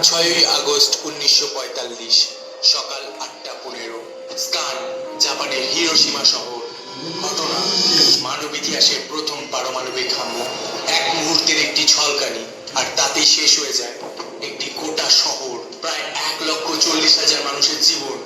6ই August 1945 সকাল 8:15। স্থান জাপানের হিরোশিমা শহর। ঘটনা মানব ইতিহাসের প্রথম পারমাণবিক হামলা। এক মুহূর্তের একটি ছলকানি আর তাতেই শেষ হয়ে যায় একটি গোটা শহর, প্রায় 1,40,000 মানুষের জীবন।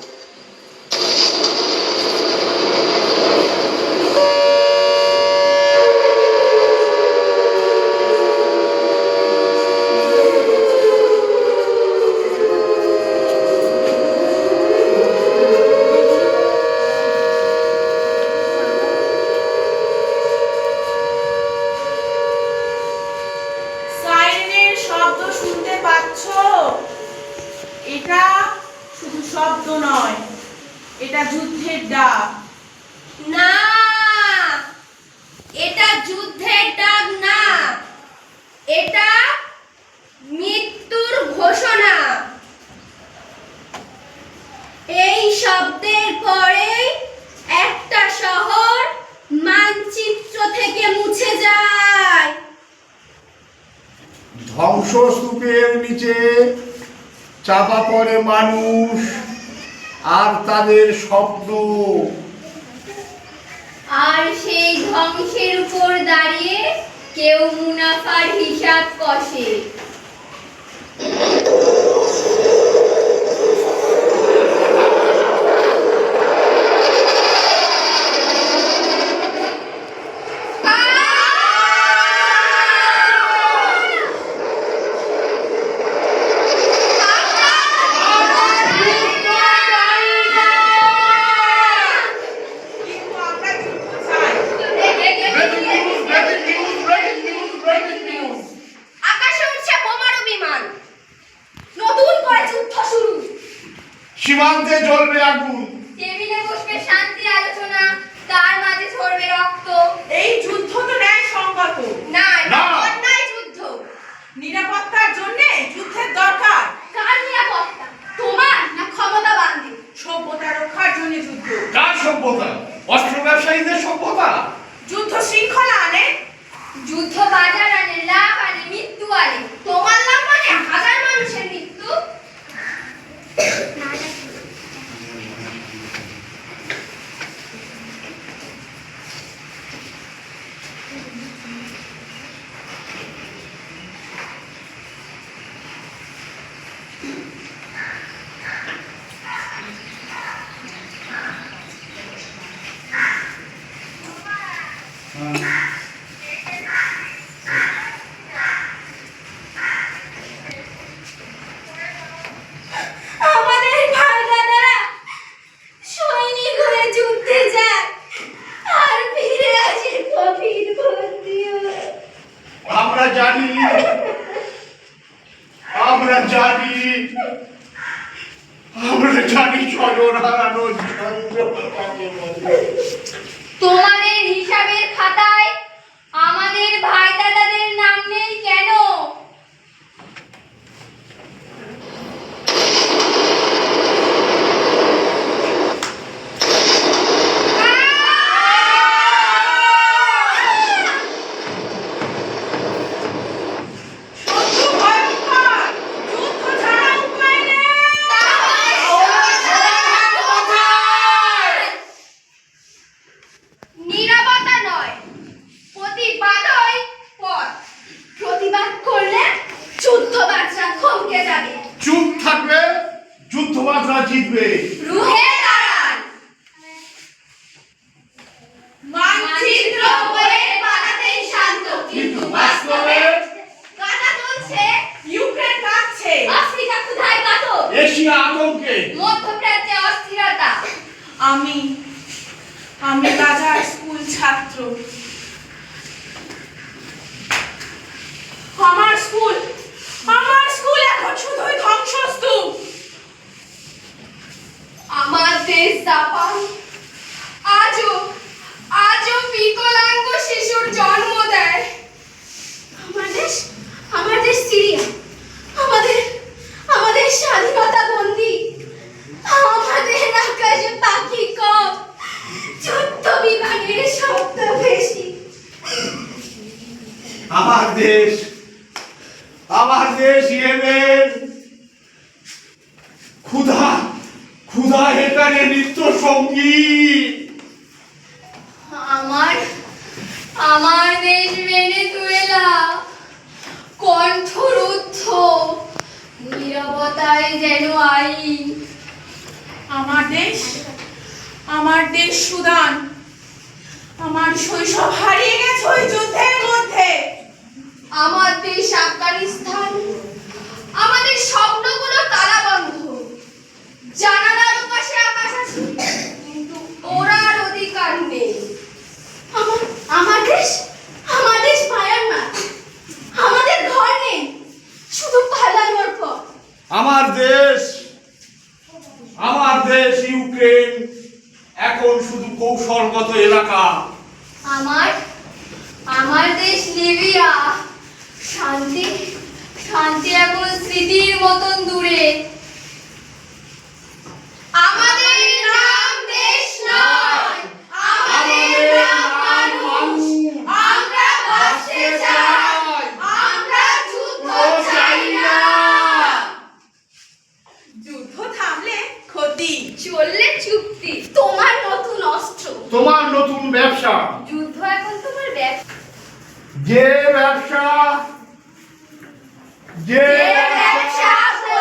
এটা শুধু শব্দ নয়, এটা যুদ্ধের ডাক। না, এটা যুদ্ধের ডাক না, এটা মৃত্যুর ঘোষণা। এই শব্দের পরে একটা শহর মানচিত্র থেকে মুছে যায়। ধ্বংসস্তূপের নিচে চাপা পড়ে মানুষ আর তাদের স্বপ্ন। আর সেই ধ্বংসের উপর দাঁড়িয়ে কেউ মুনাফার হিসাব কষে। সীমান্তে জ্বলবে আগুন, টেবিলে বসবে শান্তি আলোচনা, তার মাঝে ঝরবে রক্ত। এই যুদ্ধ তো ন্যায়সঙ্গত না, না। অন্যায় যুদ্ধ। নিরাপত্তার জন্য যুদ্ধের দরকার। কার নিরাপত্তা, তোমার না ক্ষমতাবানদের? সভ্যতা রক্ষার জন্য যুদ্ধ। কার সভ্যতা? অস্ত্র ব্যবসায়ীদের সভ্যতা। যুদ্ধ শৃঙ্খলা আনে, যুদ্ধ বাজার আনে, লাভ আনে, মৃত্যু আনে। তোমার লাভ মানে হাজার মানুষের মৃত্যু। আমাদের ভাই দাদারা সৈনিক হয়ে যুদ্ধে যায় আর ফিরে আসে কফিন বন্দি হয়ে। আমরা জানি, আমরা জানি, আমরা জানি স্বজন হারানো কাকে বলে। তোমাদের হিসাবের খাতায় আমাদের ভাই দাদাদের নাম নেই কেন? শত্রু ভয়ঙ্কর, যুদ্ধ ছাড়া উপায় নেই। নীরবতা নয়, প্রতিবাদই পথ। প্রতিবাদ করলে যুদ্ধবাজরা থমকে যাবে। চুপ থাকবে, যুদ্ধবাজরা জিতবে। রুহে দাঁড়ান। মানচিত্র বলে বানাতেই শান্ত, কিন্তু বাস্তবে গাজা চলছে, ইউক্রেন কাঁপছে, আফ্রিকা ক্ষুধায় কাতর, এশিয়া আতঙ্কে, মধ্যপ্রাচ্যে অস্থিরতা। আমি গাজার স্কুল ছাত্র। আমার স্কুল এখন শুধুই ধ্বংসস্তূপ। আমার দেশ জাপান আজও বিকলাঙ্গ শিশুর জন্ম দেয়। আমার দেশ সিরিয়া, আমাদের স্বাধীনতা বন্দী। আমাদের আকাশে পাখি কম, যুদ্ধ বিমানের শব্দ বেশি। আমার দেশ ইয়েমেন, ক্ষুধা ক্ষুধা এখানে নিত্য সঙ্গী। আমার আমার দেশ ভেনেজুয়েলা, কণ্ঠরুদ্ধ, নীরবতায় যেন আইন। আমার দেশ সুদান, আমার শৈশব হারিয়ে গেছে ওই যুদ্ধের মধ্যে। আমার দেশ আফগানিস্তান, আমাদের স্বপ্নগুলো তালাবন্ধ। জানালার পাশে আকাশ আছে, কিন্তু ওড়ার অধিকার নেই। আমার দেশ মায়ানমার, আমাদের ঘর নেই, শুধু পালানোর পর। আমার দেশ ইউক্রেন, এখন শুধু কৌশলগত এলাকা। আমার দেশ লিবিয়া, শান্তি শান্তি এখন স্মৃতির মতন দূরে। আমাদের নাম দেশ নয়, আমাদের নাম মানুষ। আমরা বাঁচতে চাই, আমরা যুদ্ধ চাই না। যুদ্ধ থামলে ক্ষতি, চললে চুক্তি। তোমার নতুন অস্ত্র, তোমার নতুন ব্যবসা, যুদ্ধ এখন তোমার ব্যবসা। যে ব্যবসা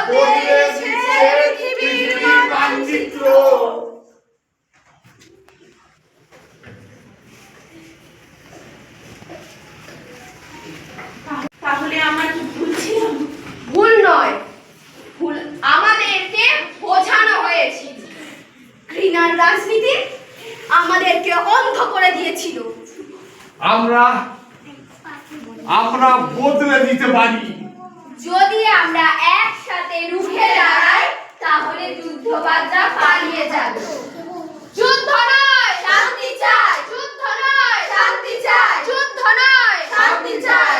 বদলে দিচ্ছে পৃথিবীর মানচিত্র। তাহলে আমার কি ভুল ছিল? ভুল নয়, ভুল আমাদেরকে বোঝানো হয়েছে। ঘৃণার রাজনীতি আমাদেরকে অন্ধ করে দিয়েছিল। আমরা বদলে দিতে পারি। যদি আমরা একসাথে রুখে দাঁড়াই, তাহলে যুদ্ধবাজরা পালিয়ে যাবে। যুদ্ধ নয়, শান্তি চাই। যুদ্ধ নয়, শান্তি চাই। যুদ্ধ নয়, শান্তি চাই।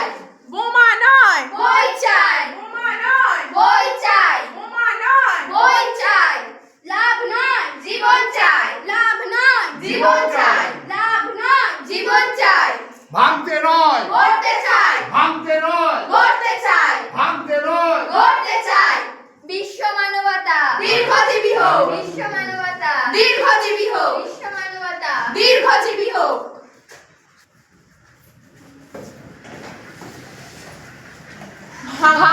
বোমা নয়, বই চাই। বোমা নয়, বই চাই। বোমা নয়, বই চাই। লাভ নয়, জীবন চাই। লাভ নয়, জীবন চাই। লাভ নয়, জীবন চাই। ভাঙতে নয়, গড়তে চাই। ভাঙতে নয়, গড়তে চাই। ভাঙতে নয়। গড়তে চাই। বিশ্ব মানবতা দীর্ঘজীবী হোক। বিশ্ব মানবতা দীর্ঘজীবী হোক। বিশ্ব মানবতা দীর্ঘজীবী হোক। ভাঙা